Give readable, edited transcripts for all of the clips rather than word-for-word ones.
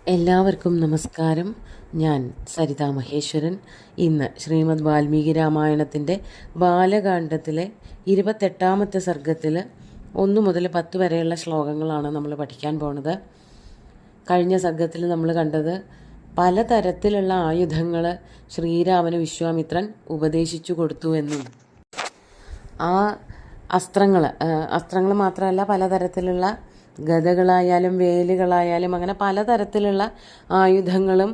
എല്ലാവർക്കും നമസ്കാരം. ഞാൻ സരിതാ മഹേശ്വരൻ. ഇന്ന് ശ്രീമദ് വാൽമീകി രാമായണത്തിൻ്റെ ബാലകാണ്ഡത്തിലെ 28ാമത്തെ സർഗത്തിൽ 1 മുതൽ 10 വരെയുള്ള ശ്ലോകങ്ങളാണ് നമ്മൾ പഠിക്കാൻ പോണത്. കഴിഞ്ഞ സർഗത്തിൽ നമ്മൾ കണ്ടത് പലതരത്തിലുള്ള ആയുധങ്ങൾ ശ്രീരാമന് വിശ്വാമിത്രൻ ഉപദേശിച്ചു കൊടുത്തു എന്നും ആ അസ്ത്രങ്ങൾ മാത്രമല്ല പലതരത്തിലുള്ള ഗദകളായാലും വേലുകളായാലും അങ്ങനെ പലതരത്തിലുള്ള ആയുധങ്ങളും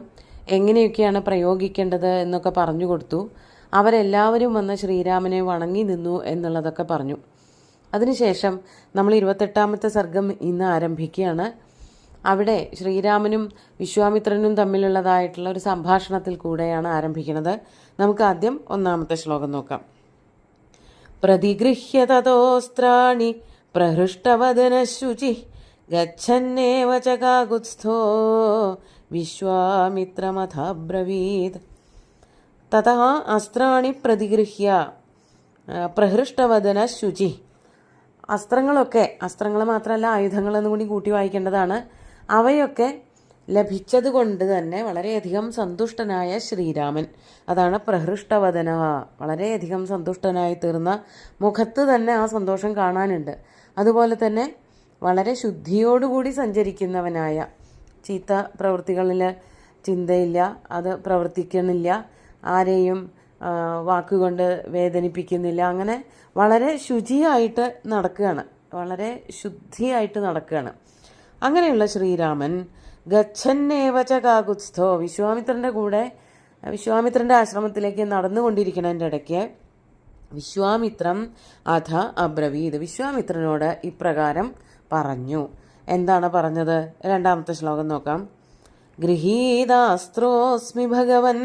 എങ്ങനെയൊക്കെയാണ് പ്രയോഗിക്കേണ്ടത് എന്നൊക്കെ പറഞ്ഞു കൊടുത്തു. അവരെല്ലാവരും വന്ന് ശ്രീരാമനെ വണങ്ങി നിന്നു എന്നുള്ളതൊക്കെ പറഞ്ഞു. അതിനുശേഷം നമ്മൾ 28ാമത്തെ സർഗം ഇന്ന് ആരംഭിക്കുകയാണ്. അവിടെ ശ്രീരാമനും വിശ്വാമിത്രനും തമ്മിലുള്ളതായിട്ടുള്ള ഒരു സംഭാഷണത്തിൽ കൂടെയാണ് ആരംഭിക്കുന്നത്. നമുക്ക് ആദ്യം 1ാമത്തെ ശ്ലോകം നോക്കാം. പ്രതിഗൃഹ്യ തതോസ്ത്രാണി പ്രഹൃഷ്ടവദനശുചി ഗച്ഛന്നേവ ച കാകുത്സ്ഥോ വിശ്വാമിത്രമഥബ്രവീത്. തഥാ അസ്ത്രാണി പ്രതിഗൃഹ്യ പ്രഹൃഷ്ടവദനശുചി. അസ്ത്രങ്ങൾ മാത്രമല്ല ആയുധങ്ങളെന്നും കൂടി കൂട്ടി വായിക്കേണ്ടതാണ്. അവയൊക്കെ ലഭിച്ചതുകൊണ്ട് തന്നെ വളരെയധികം സന്തുഷ്ടനായ ശ്രീരാമൻ, അതാണ് പ്രഹൃഷ്ടവദന, വളരെയധികം സന്തുഷ്ടനായി തീർന്ന മുഖത്ത് തന്നെ ആ സന്തോഷം കാണാനുണ്ട്. അതുപോലെ തന്നെ വളരെ ശുദ്ധിയോടുകൂടി സഞ്ചരിക്കുന്നവനായ, ചീത്ത പ്രവൃത്തികളിൽ ചിന്തയില്ല, അത് പ്രവർത്തിക്കണില്ല, ആരെയും വാക്കുകൊണ്ട് വേദനിപ്പിക്കുന്നില്ല, അങ്ങനെ വളരെ ശുചിയായിട്ട് നടക്കുകയാണ്, വളരെ ശുദ്ധിയായിട്ട് നടക്കുകയാണ്. അങ്ങനെയുള്ള ശ്രീരാമൻ ഗച്ഛന്നേവ ച കാകുത്സ്ഥോ, വിശ്വാമിത്രൻ്റെ ആശ്രമത്തിലേക്ക് നടന്നുകൊണ്ടിരിക്കുന്നതിൻ്റെ ഇടയ്ക്ക് വിശ്വാമിത്രം അഥ അബ്രവീത്, വിശ്വാമിത്രനോട് ഇപ്രകാരം പറഞ്ഞു. എന്താണ് പറഞ്ഞത്? 2ാമത്തെ ശ്ലോകം നോക്കാം. ഗൃഹീതാസ്ത്രോസ്മി ഭഗവൻ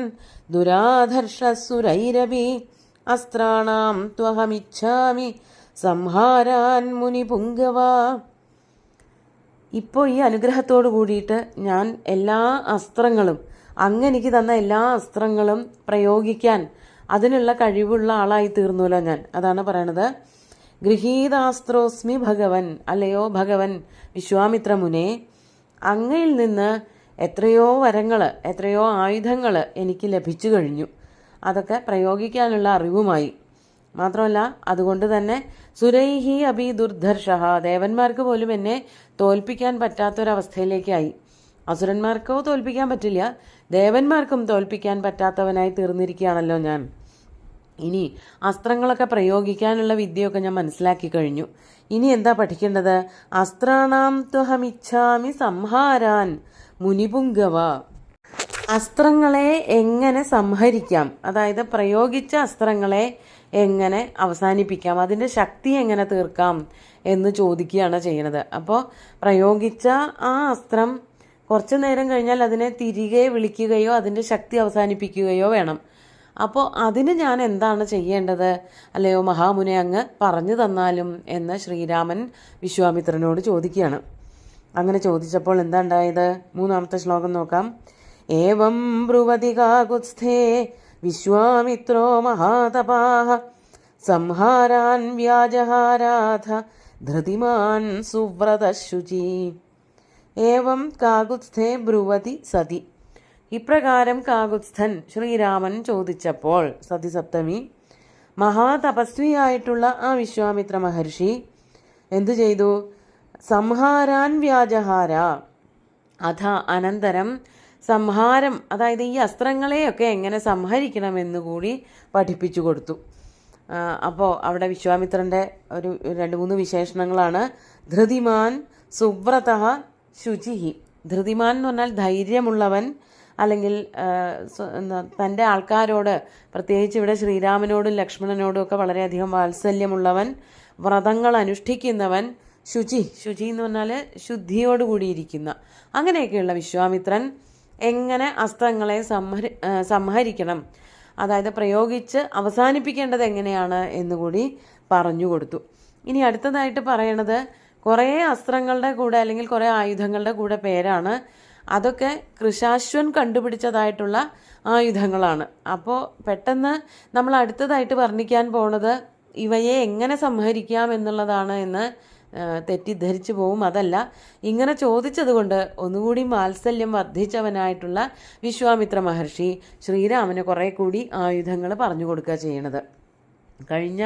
ദുരാധർഷസുരൈരപി അസ്ത്രാണാം ത്വഹമിച്ഛാമി സംഹാരാൻ മുനിപുങ്കവ. ഇപ്പോൾ ഈ അനുഗ്രഹത്തോട് കൂടിയിട്ട് ഞാൻ എല്ലാ അസ്ത്രങ്ങളും, അങ്ങ് എനിക്ക് തന്ന എല്ലാ അസ്ത്രങ്ങളും പ്രയോഗിക്കാൻ അതിനുള്ള കഴിവുള്ള ആളായി തീർന്നല്ലോ ഞാൻ. അതാണ് പറയണത്. ഗൃഹീതാസ്ത്രോസ്മി ഭഗവൻ, അല്ലയോ ഭഗവൻ വിശ്വാമിത്ര മുനെ, അങ്ങയിൽ നിന്ന് എത്രയോ വരങ്ങൾ, എത്രയോ ആയുധങ്ങൾ എനിക്ക് ലഭിച്ചു കഴിഞ്ഞു. അതൊക്കെ പ്രയോഗിക്കാനുള്ള അറിവുമായി. മാത്രമല്ല അതുകൊണ്ട് തന്നെ സുരൈഹി അഭി ദുർധർഷ, ദേവന്മാർക്ക് പോലും എന്നെ തോൽപ്പിക്കാൻ പറ്റാത്തൊരവസ്ഥയിലേക്കായി. അസുരന്മാർക്കോ തോൽപ്പിക്കാൻ പറ്റില്ല, ദേവന്മാർക്കും തോൽപ്പിക്കാൻ പറ്റാത്തവനായി തീർന്നിരിക്കുകയാണല്ലോ ഞാൻ. ഇനി അസ്ത്രങ്ങളൊക്കെ പ്രയോഗിക്കാനുള്ള വിദ്യയൊക്കെ ഞാൻ മനസ്സിലാക്കി കഴിഞ്ഞു. ഇനി എന്താ പഠിക്കേണ്ടത്? അസ്ത്രാണാം ത്വഹമിച്ഛാമി സംഹാരാൻ മുനിപുങ്കവ. അസ്ത്രങ്ങളെ എങ്ങനെ സംഹരിക്കാം, അതായത് പ്രയോഗിച്ച അസ്ത്രങ്ങളെ എങ്ങനെ അവസാനിപ്പിക്കാം, അതിൻ്റെ ശക്തി എങ്ങനെ തീർക്കാം എന്ന് ചോദിക്കുകയാണ് ചെയ്യുന്നത്. അപ്പോൾ പ്രയോഗിച്ച ആ അസ്ത്രം കുറച്ചു നേരം കഴിഞ്ഞാൽ അതിനെ തിരികെ വിളിക്കുകയോ അതിൻ്റെ ശക്തി അവസാനിപ്പിക്കുകയോ വേണം. അപ്പോൾ അതിന് ഞാൻ എന്താണ് ചെയ്യേണ്ടത്? അല്ലയോ മഹാമുനെ, അങ്ങ് പറഞ്ഞു തന്നാലും എന്ന് ശ്രീരാമൻ വിശ്വാമിത്രനോട് ചോദിക്കുകയാണ്. അങ്ങനെ ചോദിച്ചപ്പോൾ എന്താ ഉണ്ടായത്? 3ാമത്തെ ശ്ലോകം നോക്കാം. ഏവം ബ്രുവതി കാകുത്സ്ഥേ വിശ്വാമിത്രോ മഹാതപാഃ സംഹാരാൻ വ്യാജഹാരാധ ധൃതിമാൻ സുവ്രതശുചി. ഏവം കാകുത്സ്ഥേ ബ്രുവതി സതി. ഇപ്രകാരം കാകുത്സ്ഥൻ ശ്രീരാമൻ ചോദിച്ചപ്പോൾ, സതിസപ്തമി, മഹാതപസ്വിയായിട്ടുള്ള ആ വിശ്വാമിത്ര മഹർഷി എന്തു ചെയ്തു? സംഹാരാൻ വ്യാജഹാര, അഥ അനന്തരം സംഹാരം, അതായത് ഈ അസ്ത്രങ്ങളെയൊക്കെ എങ്ങനെ സംഹരിക്കണമെന്നുകൂടി പഠിപ്പിച്ചു കൊടുത്തു. അപ്പോൾ അവിടെ വിശ്വാമിത്രൻ്റെ ഒരു 2-3 വിശേഷണങ്ങളാണ്. ധൃതിമാൻ സുവ്രതഃ ശുചിഹി. ധൃതിമാൻ എന്ന് പറഞ്ഞാൽ ധൈര്യമുള്ളവൻ, അല്ലെങ്കിൽ തൻ്റെ ആൾക്കാരോട്, പ്രത്യേകിച്ച് ഇവിടെ ശ്രീരാമനോടും ലക്ഷ്മണനോടും ഒക്കെ വളരെയധികം വാത്സല്യമുള്ളവൻ, വ്രതങ്ങൾ അനുഷ്ഠിക്കുന്നവൻ. ശുചി എന്ന് പറഞ്ഞാൽ ശുദ്ധിയോടുകൂടിയിരിക്കുന്ന, അങ്ങനെയൊക്കെയുള്ള വിശ്വാമിത്രൻ എങ്ങനെ അസ്ത്രങ്ങളെ സംഹരിക്കണം, അതായത് പ്രയോഗിച്ച് അവസാനിപ്പിക്കേണ്ടത് എങ്ങനെയാണ് എന്നുകൂടി പറഞ്ഞു കൊടുത്തു. ഇനി അടുത്തതായിട്ട് പറയണത് കുറേ അസ്ത്രങ്ങളുടെ കൂടെ അല്ലെങ്കിൽ കുറേ ആയുധങ്ങളുടെ കൂടെ പേരാണ്. അതൊക്കെ കൃശാശ്വൻ കണ്ടുപിടിച്ചതായിട്ടുള്ള ആയുധങ്ങളാണ്. അപ്പോൾ പെട്ടെന്ന് നമ്മൾ അടുത്തതായിട്ട് വർണ്ണിക്കാൻ പോണത് ഇവയെ എങ്ങനെ സംഹരിക്കാം എന്നുള്ളതാണ് എന്ന് തെറ്റിദ്ധരിച്ചു പോവും. അതല്ല, ഇങ്ങനെ ചോദിച്ചതുകൊണ്ട് ഒന്നുകൂടി വാത്സല്യം വർദ്ധിച്ചവനായിട്ടുള്ള വിശ്വാമിത്ര മഹർഷി ശ്രീരാമന് കുറേ കൂടി ആയുധങ്ങൾ പറഞ്ഞു കൊടുക്കുക ചെയ്യണത്. കഴിഞ്ഞ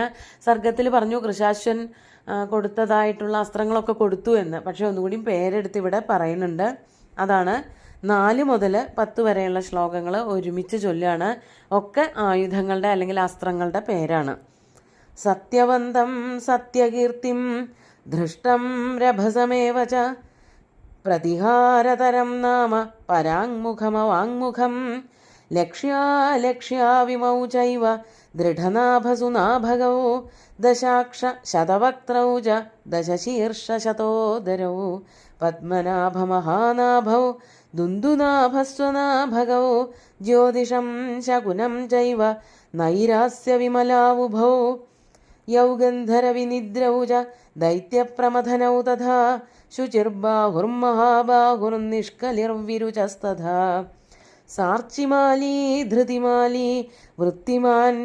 സർഗത്തിൽ പറഞ്ഞു കൃശാശ്വൻ കൊടുത്തതായിട്ടുള്ള അസ്ത്രങ്ങളൊക്കെ കൊടുത്തു എന്ന്. പക്ഷെ ഒന്നുകൂടി പേരെടുത്ത് ഇവിടെ പറയുന്നുണ്ട്. അതാണ് 4 മുതൽ 10 വരെയുള്ള ശ്ലോകങ്ങൾ ഒരുമിച്ച് ചൊല്ലാണ്. ഒക്കെ ആയുധങ്ങളുടെ അല്ലെങ്കിൽ അസ്ത്രങ്ങളുടെ പേരാണ്. സത്യവന്തം സത്യകീർത്തിം ധൃഷ്ടം രഭസമേവ ച പ്രതിഹാരതരം നാമ പരാങ്മുഖമവാങ്മുഖം ലക്ഷ്യാലക്ഷ്യാവിമൗ ചൈവ ദൃഢനാഭസുനാഭഗൗ ദശാക്ഷ ശതവക്ത്രൗ ച ദശശീർഷശതോദരൗ പദ്മനാഭമഹാനാഭൗ ദുന്ദുനാഭസ്വനാഭഗൗ ജ്യോതിഷം ശകുനം ചൈവ നൈരാസ്യവിമലാവുഭൗ യൗഗന്ധരവിനിദ്രൗ ച ദൈത്യപ്രമഥനൗ തഥാ ശുചിർബാഹുർമഹാബാഹുർനിഷ്കലിർവിരുചസ്തഥാ സാർച്ചിമാലീ ധൃതിമാലീ വൃത്തിമാൻ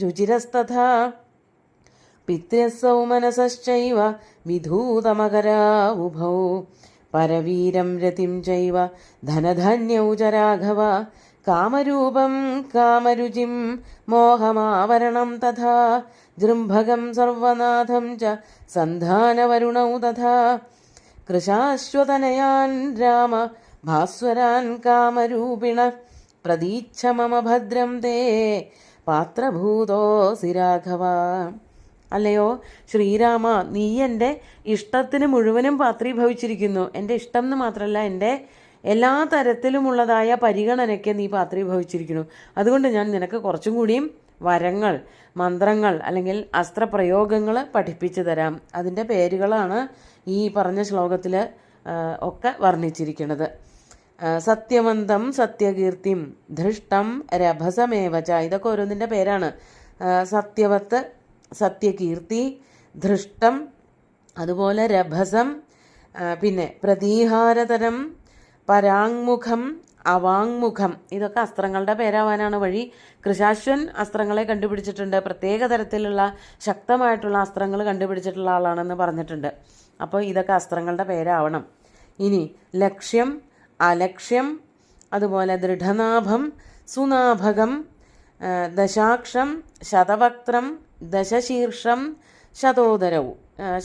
രുചിരസ്തഥാ പിതൃസൗ മനസശ്ചൈവ വിധൂതമകരാവുഭൗ പരവീരം രതിം ചൈവ ധനധാന്യൗ ച രാഘവ കാമരൂപം കാമരുചിം മോഹമാവരണം തഥാ ജൃംഭകം സർവനാഥം ച സന്ധാനവരുണൗ തഥാ കൃശാശ്വതനയാൻ രാമ ഭാസ്വരാൻ കാമരൂപിണ പ്രതീച്ഛ മമ ഭദ്രം തേ പാത്രഭൂതോസി രാഘവ. അല്ലയോ ശ്രീരാമ, നീ എൻ്റെ ഇഷ്ടത്തിന് മുഴുവനും പാത്രീഭവിച്ചിരിക്കുന്നു. എൻ്റെ ഇഷ്ടം എന്ന് മാത്രമല്ല, എൻ്റെ എല്ലാ തരത്തിലുമുള്ളതായ പരിഗണനയ്ക്ക് നീ പാത്രീഭവിച്ചിരിക്കുന്നു. അതുകൊണ്ട് ഞാൻ നിനക്ക് കുറച്ചും കൂടിയും വരങ്ങൾ, മന്ത്രങ്ങൾ അല്ലെങ്കിൽ അസ്ത്രപ്രയോഗങ്ങൾ പഠിപ്പിച്ചു തരാം. അതിൻ്റെ പേരുകളാണ് ഈ പറഞ്ഞ ശ്ലോകത്തിൽ ഒക്കെ വർണ്ണിച്ചിരിക്കുന്നത്. സത്യവന്തം സത്യകീർത്തിം ധൃഷ്ടം രഭസമേവച. ഇതൊക്കെ ഓരോന്നിൻ്റെ പേരാണ്. സത്യവത്ത്, സത്യകീർത്തി, ധൃഷ്ടം, അതുപോലെ രഭസം, പിന്നെ പ്രതീഹാരതരം, പരാങ്മുഖം, അവാങ്മുഖം. ഇതൊക്കെ അസ്ത്രങ്ങളുടെ പേരാവാനാണ് വഴി. കൃശാശ്വൻ അസ്ത്രങ്ങളെ കണ്ടുപിടിച്ചിട്ടുണ്ട്. പ്രത്യേക തരത്തിലുള്ള ശക്തമായിട്ടുള്ള അസ്ത്രങ്ങൾ കണ്ടുപിടിച്ചിട്ടുള്ള ആളാണെന്ന് പറഞ്ഞിട്ടുണ്ട്. അപ്പോൾ ഇതൊക്കെ അസ്ത്രങ്ങളുടെ പേരാവണം. ഇനി ലക്ഷ്യം, അലക്ഷ്യം, അതുപോലെ ദൃഢനാഭം, സുനാഭകം, ദശാക്ഷം, ശതവക്ത്രം, ദശശീർഷം,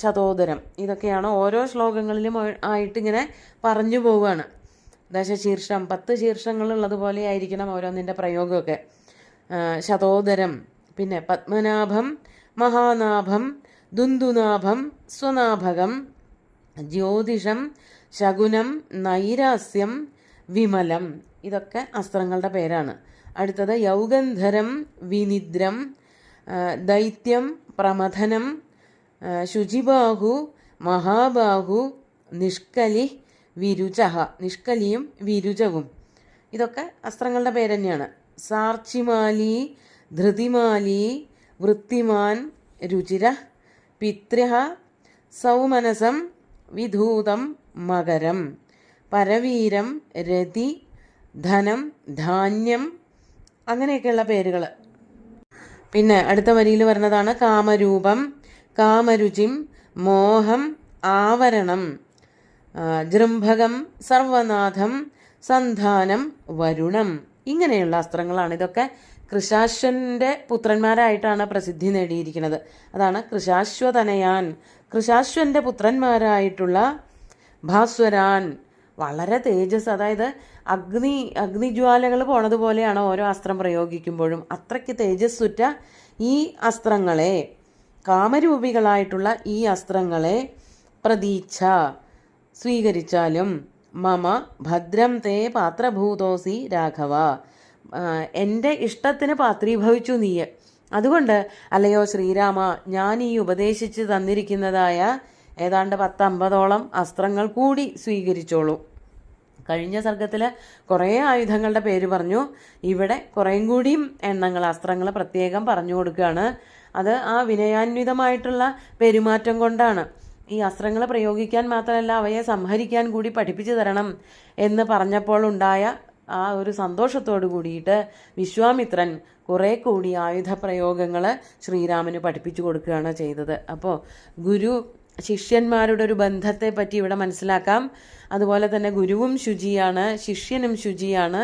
ശതോദരം. ഇതൊക്കെയാണ് ഓരോ ശ്ലോകങ്ങളിലും ആയിട്ടിങ്ങനെ പറഞ്ഞു പോവുകയാണ്. ദശശീർഷം 10 ശീർഷങ്ങളുള്ളതുപോലെ ആയിരിക്കണം ഓരോന്നിൻ്റെ പ്രയോഗമൊക്കെ. ശതോദരം, പിന്നെ പത്മനാഭം, മഹാനാഭം, ദുന്ദുനാഭം, സ്വനാഭകം, ജ്യോതിഷം, ശകുനം, നൈരാസ്യം, വിമലം. ഇതൊക്കെ അസ്ത്രങ്ങളുടെ പേരാണ്. അടുത്തത് യൗഗന്ധരം, വിനിദ്രം, ദൈത്യം, പ്രമഥനം, ശുചിബാഹു, മഹാബാഹു, നിഷ്കലി, വിരുചഹ. നിഷ്കലിയും വിരുചവും ഇതൊക്കെ അസ്ത്രങ്ങളുടെ പേര് തന്നെയാണ്. സാർച്ചിമാലി, ധൃതിമാലി, വൃത്തിമാൻ, രുചിര, പിതൃഹ, സൗമനസം, വിധൂതം, മകരം, പരവീരം, രതി, ധനം, ധാന്യം, അങ്ങനെയൊക്കെയുള്ള പേരുകൾ. പിന്നെ അടുത്ത വരിയിൽ വരുന്നതാണ് കാമരൂപം, കാമരുചിം, മോഹം, ആവരണം, ജൃംഭകം, സർവനാഥം, സന്ധാനം, വരുണം. ഇങ്ങനെയുള്ള അസ്ത്രങ്ങളാണ്. ഇതൊക്കെ കൃശാശ്വന്റെ പുത്രന്മാരായിട്ടാണ് പ്രസിദ്ധി നേടിയിരിക്കുന്നത്. അതാണ് കൃശാശ്വതനയാൻ. കൃശാശ്വന്റെ പുത്രന്മാരായിട്ടുള്ള ഭാസ്വരാൻ, വളരെ തേജസ്, അതായത് അഗ്നിജ്വാലകൾ പോണതുപോലെയാണ് ഓരോ അസ്ത്രം പ്രയോഗിക്കുമ്പോഴും. അത്രയ്ക്ക് തേജസ്സുറ്റ ഈ അസ്ത്രങ്ങളെ, കാമരൂപികളായിട്ടുള്ള ഈ അസ്ത്രങ്ങളെ പ്രതീച്ഛ, സ്വീകരിച്ചാലും മമ ഭദ്രം തേ പാത്രഭൂതോസി രാഘവ, എൻ്റെ ഇഷ്ടത്തിന് പാത്രീഭവിച്ചു നീ. അതുകൊണ്ട് അല്ലയോ ശ്രീരാമ, ഞാൻ ഈ ഉപദേശിച്ച് തന്നിരിക്കുന്നതായ ഏതാണ്ട് 10-50ഓളം അസ്ത്രങ്ങൾ കൂടി സ്വീകരിച്ചോളൂ. കഴിഞ്ഞ സർഗത്തിൽ കുറേ ആയുധങ്ങളുടെ പേര് പറഞ്ഞു. ഇവിടെ കുറേയും കൂടിയും എണ്ണങ്ങൾ, അസ്ത്രങ്ങൾ പ്രത്യേകം പറഞ്ഞു കൊടുക്കുകയാണ്. അത് ആ വിനയാന്വിതമായിട്ടുള്ള പെരുമാറ്റം കൊണ്ടാണ്. ഈ അസ്ത്രങ്ങൾ പ്രയോഗിക്കാൻ മാത്രമല്ല, അവയെ സംഹരിക്കാൻ കൂടി പഠിപ്പിച്ചു തരണം എന്ന് പറഞ്ഞപ്പോൾ ഉണ്ടായ ആ ഒരു സന്തോഷത്തോടു കൂടിയിട്ട് വിശ്വാമിത്രൻ കുറേ കൂടി ആയുധപ്രയോഗങ്ങൾ ശ്രീരാമന് പഠിപ്പിച്ചു കൊടുക്കുകയാണ് ചെയ്തത്. അപ്പോൾ ഗുരു ശിഷ്യന്മാരുടെ ഒരു ബന്ധത്തെ പറ്റി ഇവിടെ മനസ്സിലാക്കാം. അതുപോലെ തന്നെ ഗുരുവും ശുചിയാണ്, ശിഷ്യനും ശുചിയാണ്.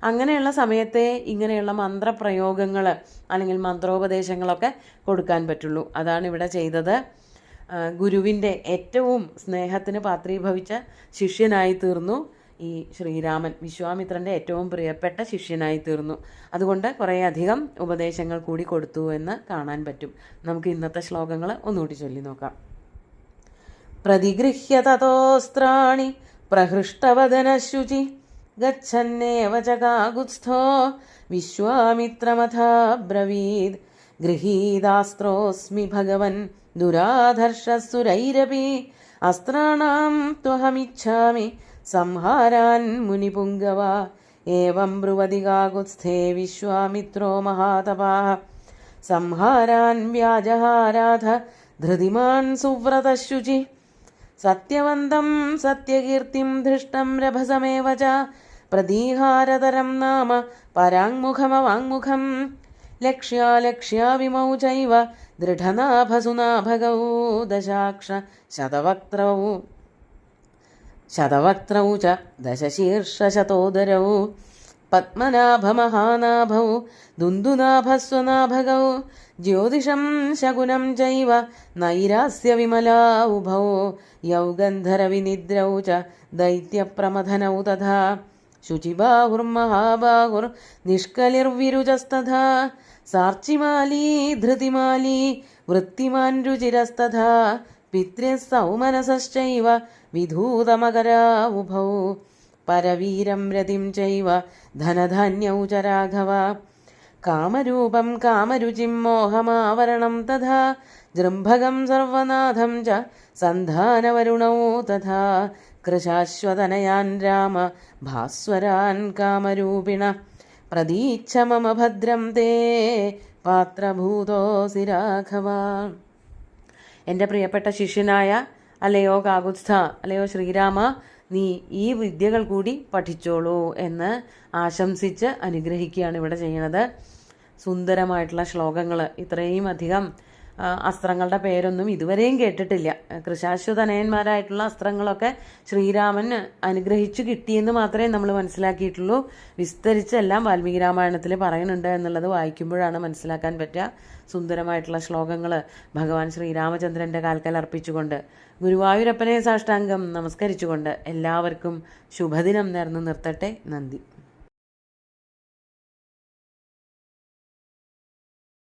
അങ്ങനെയുള്ള സമയത്തെ ഇങ്ങനെയുള്ള മന്ത്രപ്രയോഗങ്ങൾ അല്ലെങ്കിൽ മന്ത്രോപദേശങ്ങളൊക്കെ കൊടുക്കാൻ പറ്റുള്ളൂ. അതാണ് ഇവിടെ ചെയ്തത്. ഗുരുവിൻ്റെ ഏറ്റവും സ്നേഹത്തിന് പാത്രീഭവിച്ച ശിഷ്യനായി തീർന്നു ഈ ശ്രീരാമൻ. വിശ്വാമിത്രൻ്റെ ഏറ്റവും പ്രിയപ്പെട്ട ശിഷ്യനായി തീർന്നു. അതുകൊണ്ട് കുറേയധികം ഉപദേശങ്ങൾ കൂടി കൊടുത്തു എന്ന് കാണാൻ പറ്റും. നമുക്ക് ഇന്നത്തെ ശ്ലോകങ്ങൾ ഒന്നുകൂടി ചൊല്ലി നോക്കാം. പ്രതിഗൃഹ്യ തതോസ്ത്രാണി പ്രഹൃഷ്ടവദനശുചി ഗച്ഛന്നേവ ച കാകുത്സ്ഥോ വിശ്വാമിത്രമഥാബ്രവീദ് ഗൃഹീതാസ്ത്രോസ്മി ഭഗവൻ ദുരാധർഷസുരൈരപി അസ്ത്രാണാം ത്വഹമിച്ഛാമി സംഹാരാൻ മുനിപുംഗവ ഏവം ബ്രുവതി കാകുത്സ്ഥേ വിശ്വാമിത്രോ മഹാതപാഃ സംഹാരാൻ വ്യാജഹാരാധ ധൃതിമാൻ സുവ്രതശുചി സത്യവന്തം സത്യകീർത്തിം ധൃഷ്ടം രഭസമേവ ച പ്രതീഹാരതരം നാമ പരാങ്മുഖമവാങ്മുഖം ലക്ഷ്യാലക്ഷ്യാവിമൗ ചൈവ ദൃഢനാഭസുനാഭഗൗ ദശാക്ഷ ശതവക്ത്രൗ ച ദശശീർഷശതോദരൗ പത്മനാഭമഹാനാഭൗ ദുന്ദുനാഭസ്വനാഭഗൗ ജ്യോതിഷം ശകുനം ചൈവ നൈരാസ്യവിമലാ ഉഭൗ യൗഗന്ധരവിനിദ്രൗ ച ദൈത്യപ്രമഥനൗ തഥാ ശുചിബാഹുർമഹാബാഹുർനിഷ്കലിർവിരുജസ്തഥാ സാർച്ചിമാലീ ധൃതിമാലീ വൃത്തിമാൻ രുചിരസ്തഥാ പിതൃസൗമനസശ്ചൈവ വിധൂതമകരാ ഉഭൗ പരവീരം രതിം ചൈവ ധനധാന്യൗ ച രാഘവ കാമരൂപം കാമരുചിം മോഹമാവരണം തഥാ ജൃംഭകം സർവനാഥം ച സന്ധാനവരുണൗ തഥാ കൃശാശ്വതനയാൻ രാമ ഭാസ്വരാൻ കാമരൂപിണ പ്രതീച്ഛ മമ ഭദ്രം തേ പാത്രഭൂതോസി രാഘവ. എൻ്റെ പ്രിയപ്പെട്ട ശിഷ്യനായ അല്ലയോ കാകുത്സ്ഥ, അല്ലയോ ശ്രീരാമ, നീ ഈ വിദ്യകൾ കൂടി പഠിച്ചോളൂ എന്ന് ആശംസിച്ച് അനുഗ്രഹിക്കുകയാണ് ഇവിടെ ചെയ്യുന്നത്. സുന്ദരമായിട്ടുള്ള ശ്ലോകങ്ങൾ. ഇത്രയും അധികം അസ്ത്രങ്ങളുടെ പേരൊന്നും ഇതുവരെയും കേട്ടിട്ടില്ല. കൃശാശ്വതനയന്മാരായിട്ടുള്ള അസ്ത്രങ്ങളൊക്കെ ശ്രീരാമൻ അനുഗ്രഹിച്ചു കിട്ടിയെന്ന് മാത്രമേ നമ്മൾ മനസ്സിലാക്കിയിട്ടുള്ളൂ. വിസ്തരിച്ചെല്ലാം വാൽമീകി രാമായണത്തിൽ പറയുന്നുണ്ട് എന്നുള്ളത് വായിക്കുമ്പോഴാണ് മനസ്സിലാക്കാൻ പറ്റുക. സുന്ദരമായിട്ടുള്ള ശ്ലോകങ്ങൾ ഭഗവാൻ ശ്രീരാമചന്ദ്രൻ്റെ കാൽക്കൽ അർപ്പിച്ചുകൊണ്ട് ഗുരുവായൂരപ്പനെ സാഷ്ടാംഗം നമസ്കരിച്ചുകൊണ്ട് എല്ലാവർക്കും ശുഭദിനം നേർന്നു നിർത്തട്ടെ. നന്ദി.